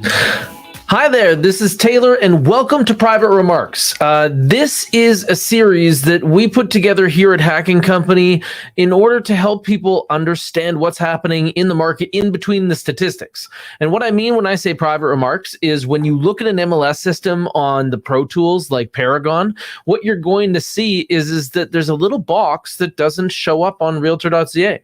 Hi there, this is Taylor, and welcome to Private Remarks. This is a series that we put together here at HACK&Co in order to help people understand what's happening in the market in between the statistics. And what I mean when I say Private Remarks is when you look at an MLS system on the Pro Tools like Paragon, what you're going to see is that there's a little box that doesn't show up on Realtor.ca.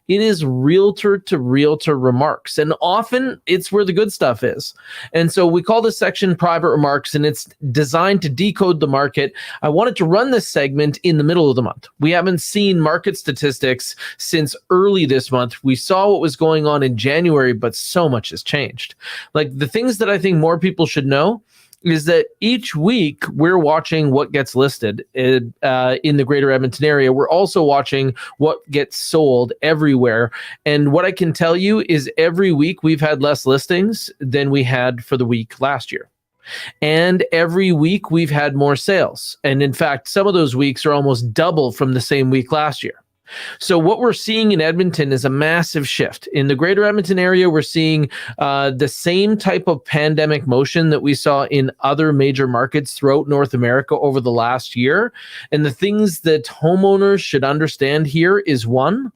It is realtor to realtor remarks, and often it's where the good stuff is. And so we call this section Private Remarks, and it's designed to decode the market. I wanted to run this segment in the middle of the month. We haven't seen market statistics since early this month. We saw what was going on in January, but so much has changed. Like the things that I think more people should know is that each week we're watching what gets listed in the Greater Edmonton Area. We're also watching what gets sold everywhere. And what I can tell you is every week we've had less listings than we had for the week last year. And every week we've had more sales. And in fact, some of those weeks are almost double from the same week last year. So what we're seeing in Edmonton is a massive shift. In the Greater Edmonton Area, we're seeing the same type of pandemic motion that we saw in other major markets throughout North America over the last year. And the things that homeowners should understand here is one,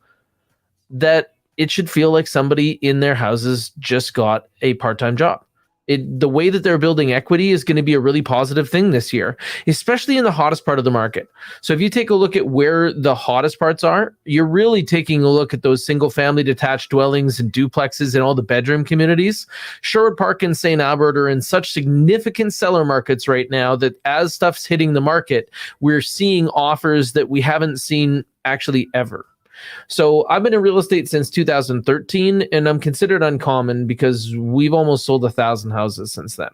that it should feel like somebody in their houses just got a part-time job. The way that they're building equity is going to be a really positive thing this year, especially in the hottest part of the market. So if you take a look at where the hottest parts are, you're really taking a look at those single family detached dwellings and duplexes and all the bedroom communities. Sherwood Park and St. Albert are in such significant seller markets right now that as stuff's hitting the market, we're seeing offers that we haven't seen actually ever. So I've been in real estate since 2013, and I'm considered uncommon because we've almost sold 1,000 houses since then.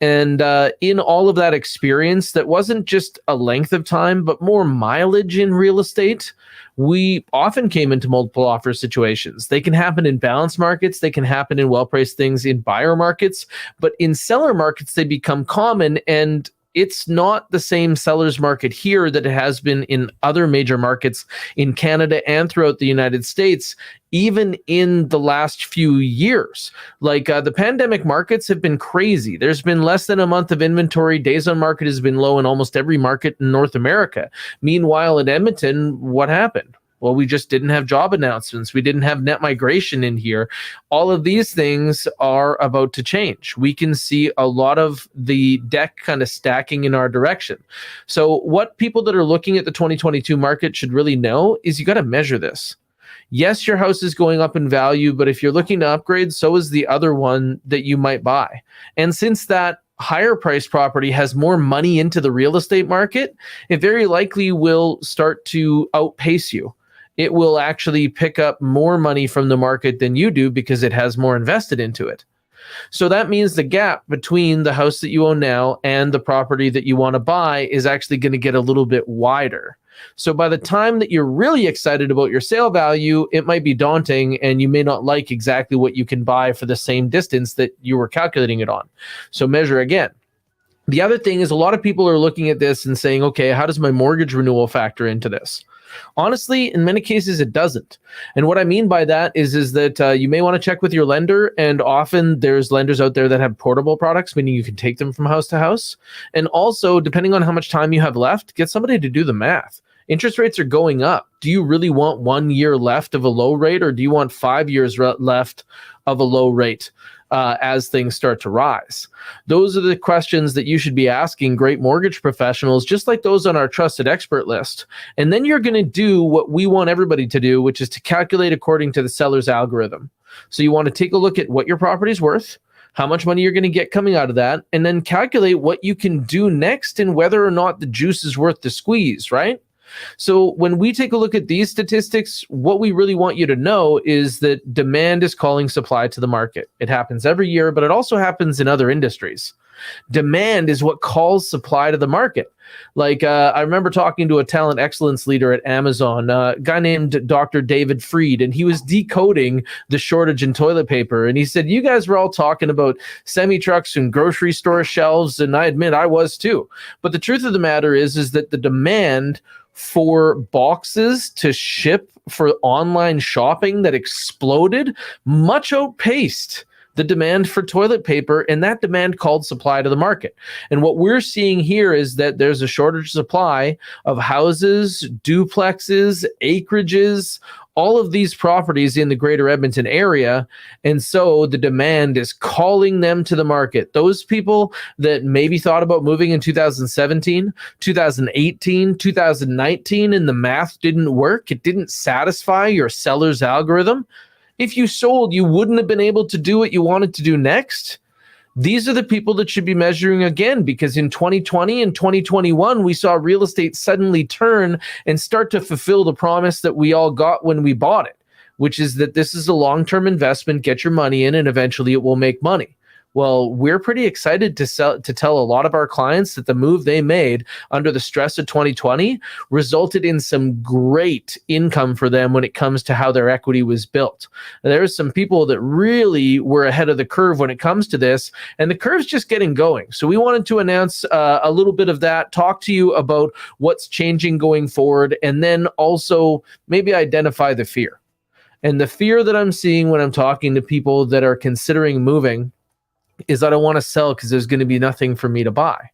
And in all of that experience, that wasn't just a length of time, but more mileage in real estate. We often came into multiple offer situations. They can happen in balanced markets. They can happen in well-priced things in buyer markets. But in seller markets, they become common, and it's not the same seller's market here that it has been in other major markets in Canada and throughout the United States, even in the last few years. Like the pandemic markets have been crazy. There's been less than a month of inventory. Days on market has been low in almost every market in North America. Meanwhile, in Edmonton, what happened? Well, we just didn't have job announcements. We didn't have net migration in here. All of these things are about to change. We can see a lot of the deck kind of stacking in our direction. So what people that are looking at the 2022 market should really know is you got to measure this. Yes, your house is going up in value, but if you're looking to upgrade, so is the other one that you might buy. And since that higher priced property has more money into the real estate market, it very likely will start to outpace you. It will actually pick up more money from the market than you do because it has more invested into it. So that means the gap between the house that you own now and the property that you want to buy is actually going to get a little bit wider. So by the time that you're really excited about your sale value, it might be daunting and you may not like exactly what you can buy for the same distance that you were calculating it on. So measure again. The other thing is a lot of people are looking at this and saying, okay, how does my mortgage renewal factor into this? Honestly, in many cases, it doesn't. And what I mean by that is that you may want to check with your lender. And often there's lenders out there that have portable products, meaning you can take them from house to house. And also, depending on how much time you have left, get somebody to do the math. Interest rates are going up. Do you really want 1 year left of a low rate, or do you want 5 years left of a low rate? As things start to rise? Those are the questions that you should be asking great mortgage professionals, just like those on our trusted expert list. And then you're going to do what we want everybody to do, which is to calculate according to the seller's algorithm. So you want to take a look at what your property's worth, how much money you're going to get coming out of that, and then calculate what you can do next and whether or not the juice is worth the squeeze, right? So when we take a look at these statistics, what we really want you to know is that demand is calling supply to the market. It happens every year, but it also happens in other industries. Demand is what calls supply to the market. Like I remember talking to a talent excellence leader at Amazon, a guy named Dr. David Freed, and he was decoding the shortage in toilet paper. And he said, you guys were all talking about semi-trucks and grocery store shelves, and I admit I was too. But the truth of the matter is that the demand for boxes to ship for online shopping that exploded much outpaced the demand for toilet paper, and that demand called supply to the market. And what we're seeing here is that there's a shortage of supply of houses, duplexes, acreages, all of these properties in the Greater Edmonton area. And so the demand is calling them to the market. Those people that maybe thought about moving in 2017, 2018, 2019, and the math didn't work, it didn't satisfy your seller's algorithm. If you sold, you wouldn't have been able to do what you wanted to do next. These are the people that should be measuring again, because in 2020 and 2021, we saw real estate suddenly turn and start to fulfill the promise that we all got when we bought it, which is that this is a long-term investment, get your money in, and eventually it will make money. Well, we're pretty excited to tell a lot of our clients that the move they made under the stress of 2020 resulted in some great income for them when it comes to how their equity was built. There's some people that really were ahead of the curve when it comes to this, and the curve's just getting going. So we wanted to announce a little bit of that, talk to you about what's changing going forward, and then also maybe identify the fear. And the fear that I'm seeing when I'm talking to people that are considering moving is I don't want to sell because there's going to be nothing for me to buy.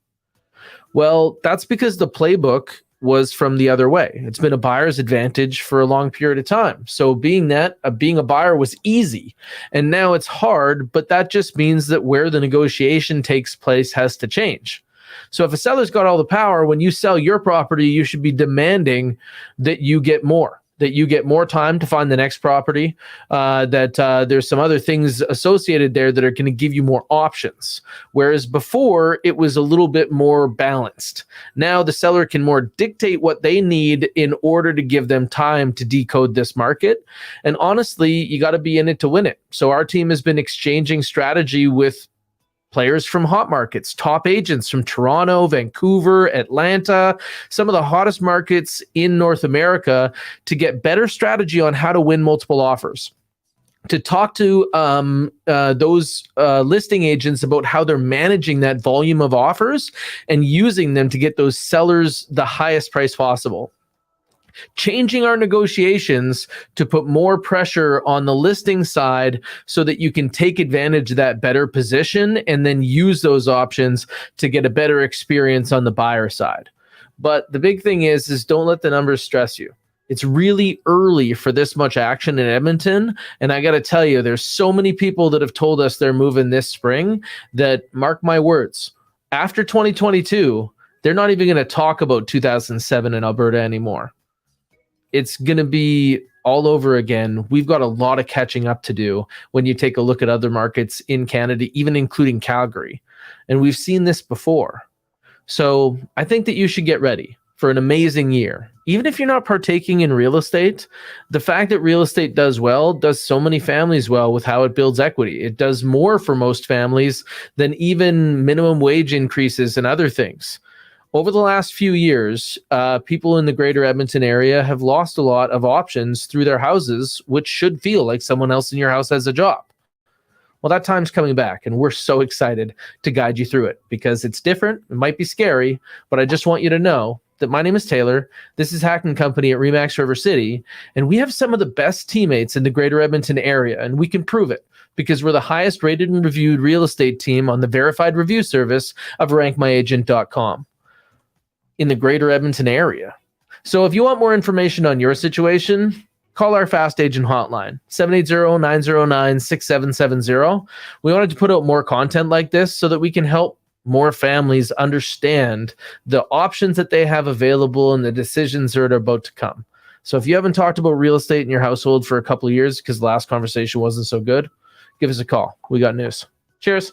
Well, that's because the playbook was from the other way. It's been a buyer's advantage for a long period of time. So being a buyer was easy, and now it's hard, but that just means that where the negotiation takes place has to change. So if a seller's got all the power, when you sell your property, you should be demanding that you get more. That you get more time to find the next property, that there's some other things associated there that are going to give you more options. Whereas before, it was a little bit more balanced. Now the seller can more dictate what they need in order to give them time to decode this market. And honestly, you got to be in it to win it. So our team has been exchanging strategy with players from hot markets, top agents from Toronto, Vancouver, Atlanta, some of the hottest markets in North America, to get better strategy on how to win multiple offers. To talk to those listing agents about how they're managing that volume of offers and using them to get those sellers the highest price possible. Changing our negotiations to put more pressure on the listing side so that you can take advantage of that better position and then use those options to get a better experience on the buyer side. But the big thing is don't let the numbers stress you. It's really early for this much action in Edmonton. And I got to tell you, there's so many people that have told us they're moving this spring that, mark my words, after 2022, they're not even going to talk about 2007 in Alberta anymore. It's going to be all over again. We've got a lot of catching up to do when you take a look at other markets in Canada, even including Calgary. And we've seen this before. So I think that you should get ready for an amazing year. Even if you're not partaking in real estate, the fact that real estate does well does so many families well with how it builds equity. It does more for most families than even minimum wage increases and other things. Over the last few years, people in the Greater Edmonton area have lost a lot of options through their houses, which should feel like someone else in your house has a job. Well, that time's coming back, and we're so excited to guide you through it because it's different. It might be scary, but I just want you to know that my name is Taylor. This is HACK&Co at RE/MAX River City, and we have some of the best teammates in the Greater Edmonton area, and we can prove it because we're the highest rated and reviewed real estate team on the verified review service of RankMyAgent.com. in the Greater Edmonton area. So if you want more information on your situation, call our Fast Agent hotline, 780-909-6770. We wanted to put out more content like this so that we can help more families understand the options that they have available and the decisions that are about to come. So if you haven't talked about real estate in your household for a couple of years because the last conversation wasn't so good, give us a call. We got news. Cheers.